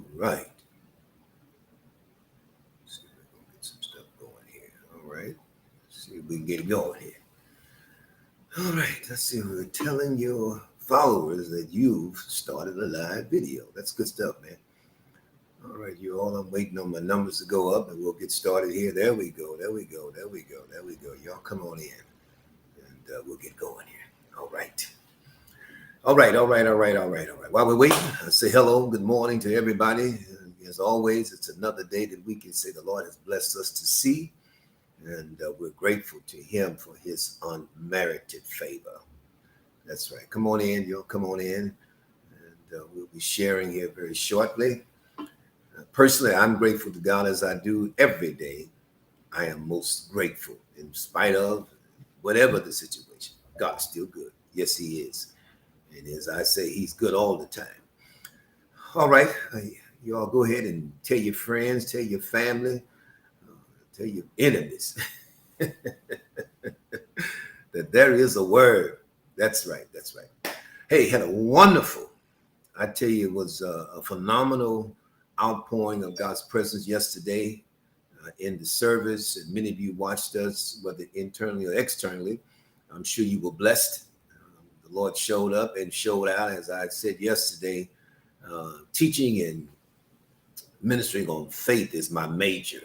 All right. Let's see if we can get some stuff going here. All right. Let's see if we can get it going here. All right. Let's see. We're telling your followers that you've started a live video. That's good stuff, man. All right, you all. I'm waiting on my numbers to go up, and we'll get started here. There we go. There we go. There we go. There we go. Y'all come on in, and we'll get going here. All right. All right. All right. All right. All right. All right. While we're waiting, I say hello, good morning to everybody. As always, it's another day that we can say the Lord has blessed us to see, and we're grateful to Him for His unmerited favor. That's right. Come on in, y'all. Come on in, and we'll be sharing here very shortly. Personally, I'm grateful to God as I do every day. I am most grateful in spite of whatever the situation. God's still good. Yes, He is. And as I say, He's good all the time. All right. You all go ahead and tell your friends, tell your family, tell your enemies that there is a word. That's right. That's right. Hey, had a wonderful, I tell you, it was a phenomenal outpouring of God's presence yesterday in the service, and many of you watched us, whether internally or externally. I'm sure you were blessed. The Lord showed up and showed out, as I said yesterday. Teaching and ministering on faith is my major.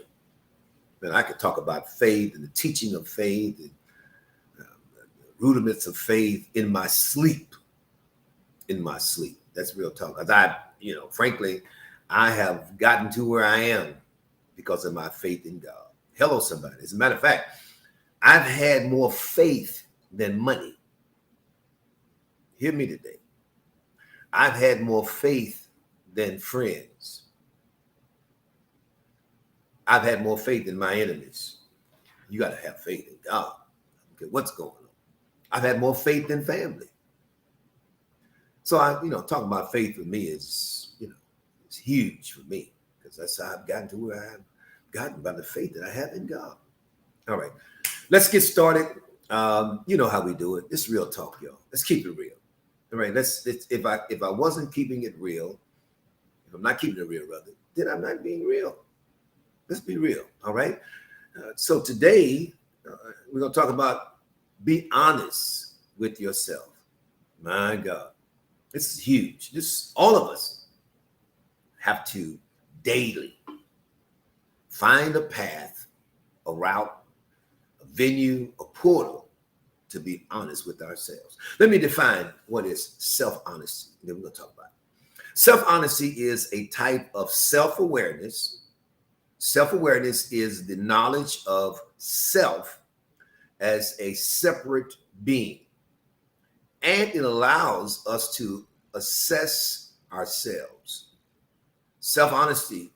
And I could talk about faith and the teaching of faith and the rudiments of faith in my sleep. In my sleep. That's real talk. Frankly, I have gotten to where I am because of my faith in God. Hello, somebody. As a matter of fact, I've had more faith than money. Hear me today. I've had more faith than friends. I've had more faith than my enemies. You got to have faith in God. Okay, what's going on? I've had more faith than family. So talking about faith with me is, it's huge for me because that's how I've gotten to where I've gotten by the faith that I have in God. All right, let's get started. You know how we do it. It's real talk, y'all. Let's keep it real. All right, if I wasn't keeping it real, if I'm not keeping it real, rather, then I'm not being real. Let's be real. All right. So today we're gonna talk about be honest with yourself. My God, this is huge. All of us have to daily find a path, a route, a venue, a portal to be honest with ourselves. Let me define what is self-honesty. Then we're going to talk about it. Self-honesty is a type of self-awareness. Self-awareness is the knowledge of self as a separate being. And it allows us to assess ourselves. Self-honesty,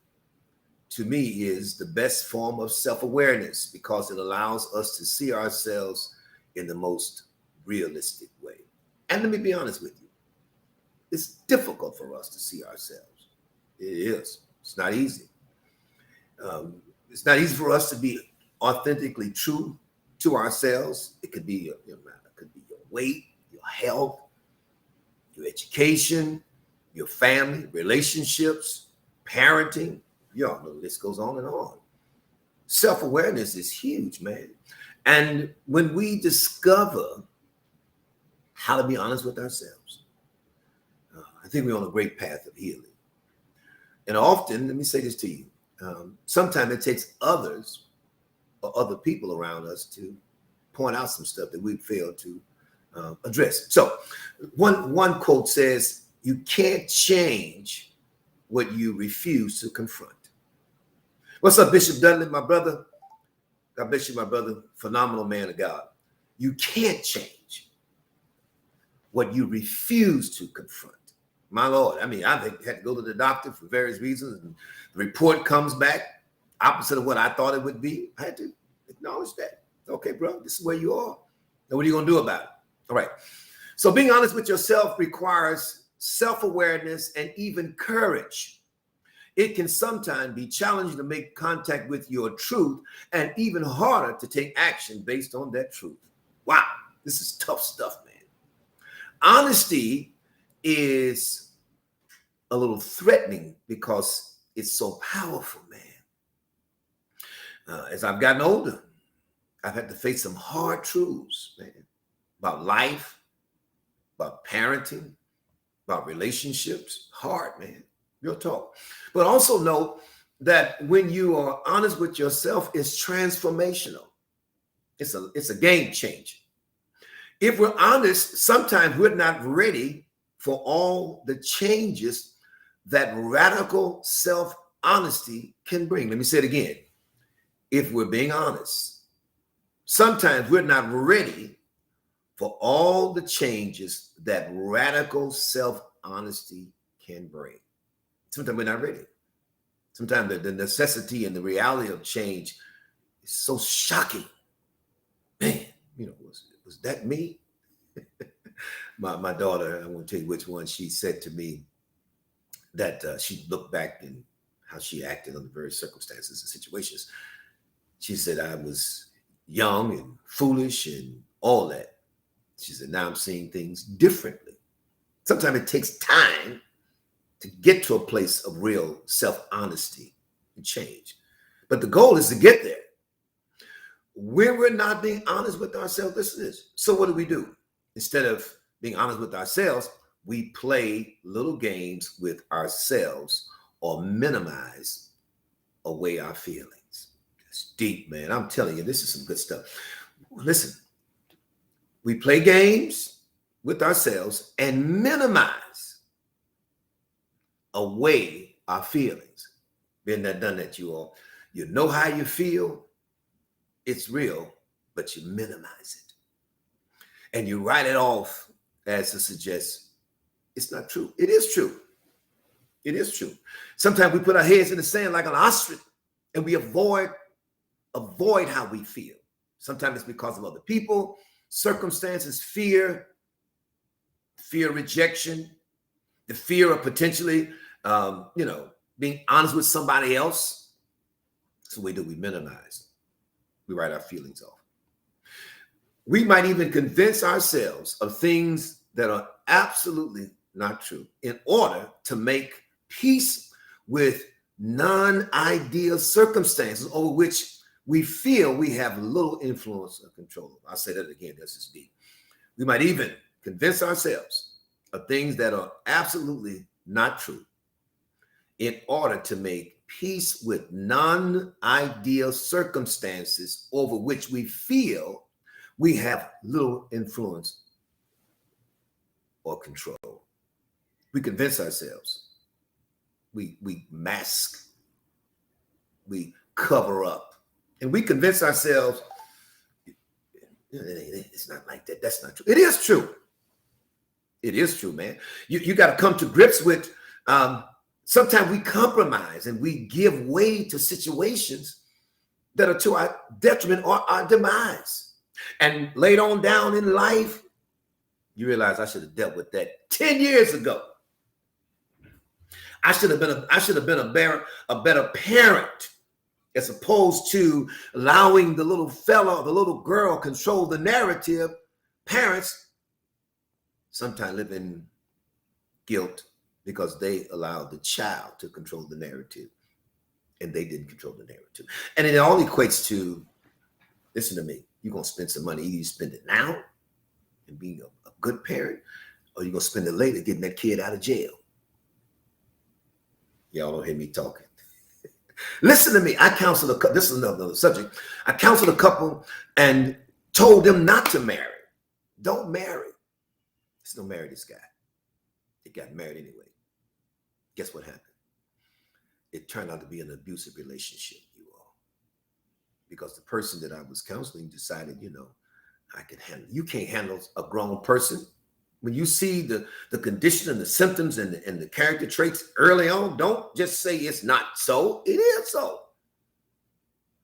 to me, is the best form of self-awareness because it allows us to see ourselves in the most realistic way. And let me be honest with you. It's difficult for us to see ourselves. It is. It's not easy. It's not easy for us to be authentically true to ourselves. It could be your weight, your health, your education, your family, relationships, parenting. Y'all know the list goes on and on. Self-awareness is huge, man. And when we discover how to be honest with ourselves, I think we're on a great path of healing. And often, let me say this to you, sometimes it takes others or other people around us to point out some stuff that we failed to address. So one quote says, you can't change what you refuse to confront. What's up, Bishop Dudley, my brother? God bless you, my brother. Phenomenal man of God. You can't change what you refuse to confront. My Lord. I mean, I've had to go to the doctor for various reasons, and the report comes back opposite of what I thought it would be. I had to acknowledge that. Okay, bro, this is where you are. Now, what are you going to do about it? All right. So being honest with yourself requires self-awareness and even courage. It can sometimes be challenging to make contact with your truth and even harder to take action based on that truth. Wow, this is tough stuff, man. Honesty is a little threatening because it's so powerful, man. As I've gotten older, I've had to face some hard truths, man, about life, about parenting, about relationships. Hard, man. Real talk. But also know that when you are honest with yourself, it's transformational. It's a game changer. If we're honest, sometimes we're not ready for all the changes that radical self-honesty can bring. Let me say it again. If we're being honest, sometimes we're not ready for all the changes that radical self-honesty can bring. Sometimes we're not ready. Sometimes the necessity and the reality of change is so shocking. Man, was that me? my daughter, I won't tell you which one, she said to me that she looked back and how she acted under various circumstances and situations. She said, I was young and foolish and all that. She said, now I'm seeing things differently. Sometimes it takes time to get to a place of real self-honesty and change. But the goal is to get there. When we're not being honest with ourselves, listen to this. So what do? Instead of being honest with ourselves, we play little games with ourselves or minimize away our feelings. It's deep, man. I'm telling you, this is some good stuff. Listen, we play games with ourselves and minimize away our feelings. Been there, done that, you all. You know how you feel. It's real, but you minimize it. And you write it off as to suggest it's not true. It is true. It is true. Sometimes we put our heads in the sand like an ostrich and we avoid how we feel. Sometimes it's because of other people, circumstances, fear rejection, the fear of potentially, being honest with somebody else. So we minimize. We write our feelings off. We might even convince ourselves of things that are absolutely not true in order to make peace with non-ideal circumstances over which we feel we have little influence or control. I'll say that again, this is deep. We might even convince ourselves of things that are absolutely not true in order to make peace with non-ideal circumstances over which we feel we have little influence or control. We convince ourselves. We mask. We cover up. And we convince ourselves, it's not like that. That's not true. It is true. It is true, man. You got to come to grips with, sometimes we compromise and we give way to situations that are to our detriment or our demise. And later on down in life, you realize I should have dealt with that 10 years ago. I should have been a better parent, as opposed to allowing the little fella or the little girl control the narrative. Parents sometimes live in guilt because they allowed the child to control the narrative and they didn't control the narrative. And it all equates to, listen to me, you're going to spend some money. Either you spend it now and being a good parent, or you're going to spend it later getting that kid out of jail. Y'all don't hear me talking. Listen to me. I counseled a couple. This is another subject. I counseled a couple and told them not to marry. Don't marry. Just don't marry this guy. They got married anyway. Guess what happened? It turned out to be an abusive relationship, you all. Because the person that I was counseling decided, I can handle it. You can't handle a grown person. When you see the condition and the symptoms and the character traits early on, don't just say it's not so. It is so.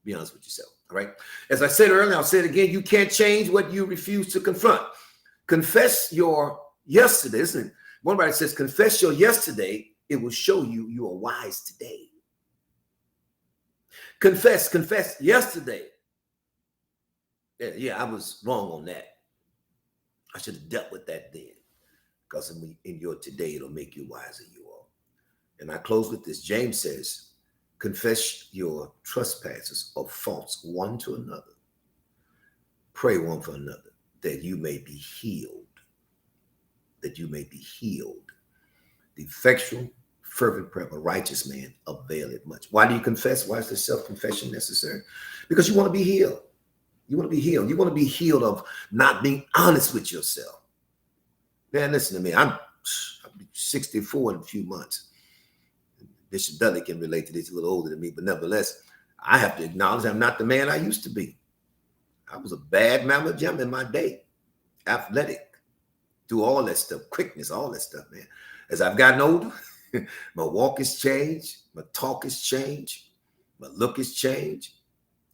Be honest with yourself, all right? As I said earlier, I'll say it again. You can't change what you refuse to confront. Confess your yesterday. Listen, one writer says, confess your yesterday. It will show you are wise today. Confess yesterday. Yeah, I was wrong on that. I should have dealt with that then, because in your today, it'll make you wiser, you all. And I close with this. James says, confess your trespasses or faults one to another. Pray one for another that you may be healed. That you may be healed. The effectual, fervent prayer of a righteous man availeth much. Why do you confess? Why is the self-confession necessary? Because you want to be healed. You want to be healed. You want to be healed of not being honest with yourself. Man, listen to me. I'll be 64 in a few months. Bishop Dudley can relate to this. He's a little older than me, but nevertheless, I have to acknowledge I'm not the man I used to be. I was a bad mama jam in my day. Athletic. Do all that stuff. Quickness, all that stuff, man. As I've gotten older, my walk has changed. My talk has changed. My look has changed.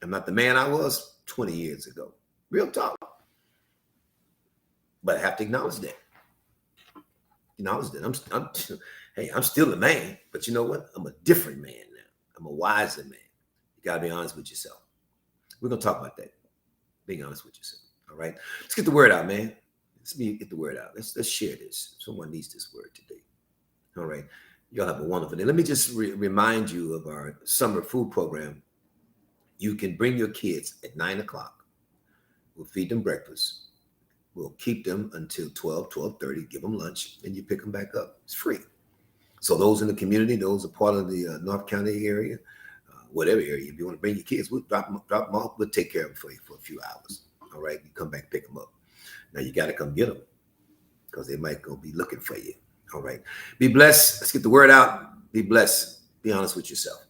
I'm not the man I was 20 years ago. Real talk. But I have to acknowledge that. Acknowledge that. I'm still a man, but you know what? I'm a different man now. I'm a wiser man. You got to be honest with yourself. We're going to talk about that. Being honest with yourself. All right. Let's get the word out, man. Let's get the word out. Let's share this. Someone needs this word today. All right. Y'all have a wonderful day. Let me just remind you of our summer food program. You can bring your kids at 9 o'clock. We'll feed them breakfast. We'll keep them until 12:30, give them lunch, and you pick them back up. It's free. So those in the community, those are part of the North County area, whatever area, if you want to bring your kids, we'll drop them off. We'll take care of them for you for a few hours. All right. You come back, pick them up. Now you got to come get them because they might go be looking for you. All right. Be blessed. Let's get the word out. Be blessed. Be honest with yourself.